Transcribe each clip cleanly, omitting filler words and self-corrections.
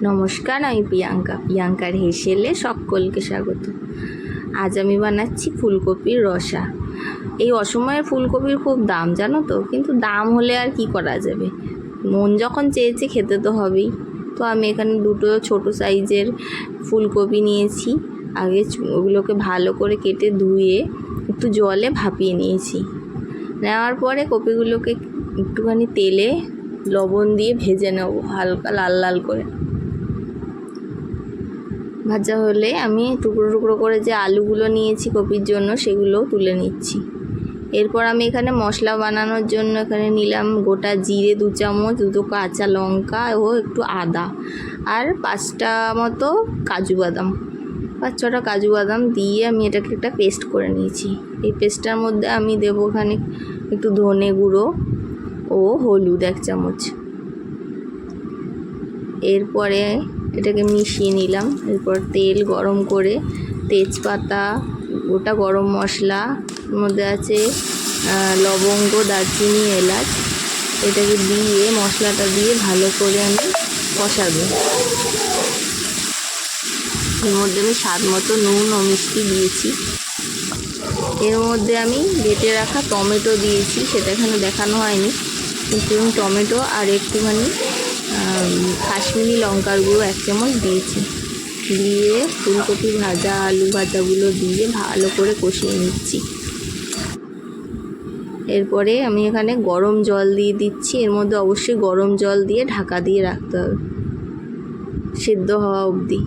নমস্কার, আমি প্রিয়াঙ্কার হেসেলে সকলকে স্বাগত। আজ আমি বানাচ্ছি ফুলকপির রসা। এই অসময়ে ফুলকপির খুব দাম, জানো তো, কিন্তু দাম হলে আর কি করা যাবে, মন যখন চেয়েছে খেতে তো হবেই। তো আমি এখানে দুটো ছোট সাইজের ফুলকপি নিয়েছি। আগে ওগুলোকে ভালো করে কেটে ধুয়ে একটু জলে ভাপিয়ে নিয়েছি। নেওয়ার পরে কপিগুলোকে একটুখানি তেলে লবণ দিয়ে ভেজে নেব, হালকা লাল লাল করে। ভাজা হলে আমি টুকরো টুকরো করে যে আলুগুলো নিয়েছি কপির জন্য সেগুলোও তুলে নিচ্ছি। এরপর আমি এখানে মশলা বানানোর জন্য এখানে নিলাম গোটা জিরে 2 চামচ, 2 কাঁচা লঙ্কা ও একটু আদা, আর 5টা মতো কাজু বাদাম, 5-6টা কাজু বাদাম দিয়ে আমি এটাকে একটা পেস্ট করে নিয়েছি। এই পেস্টটার মধ্যে আমি দেবো এখানে একটু ধনে গুঁড়ো ও হলুদ 1 চামচ। এরপরে এটাকে মিশিয়ে নিলাম। এরপর তেল গরম করে তেজপাতা, গোটা গরম মশলা, এর মধ্যে আছে লবঙ্গ, দারচিনি, এলাচ, এটাকে দিয়ে মশলাটা দিয়ে ভালো করে আমি কষাবো। এর মধ্যে আমি স্বাদ মতো নুন ও মিষ্টি দিয়েছি। এর মধ্যে আমি বেটে রাখা টমেটো দিয়েছি, সেটা এখানে দেখানো হয়নি, কিন্তু টমেটো আর একটুখানি কাশ্মীরি লঙ্কার গুঁড়ো 1 চামচ দিয়েছি। দিয়ে ফুলকপি ভাজা, আলু ভাজাগুলো দিয়ে ভালো করে কষিয়ে নিচ্ছি। এরপরে আমি এখানে গরম জল দিয়ে দিচ্ছি। এর মধ্যে অবশ্যই গরম জল দিয়ে ঢাকা দিয়ে রাখতে হবে সেদ্ধ হওয়া অবধি।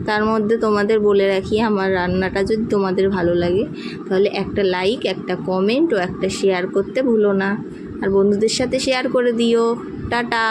তার মধ্যে তোমাদের বলে রাখি, আমার রান্নাটা যদি তোমাদের ভালো লাগে তাহলে একটা লাইক, একটা কমেন্ট ও একটা শেয়ার করতে ভুলো না, আর বন্ধুদের সাথে শেয়ার করে দিও। টাটা।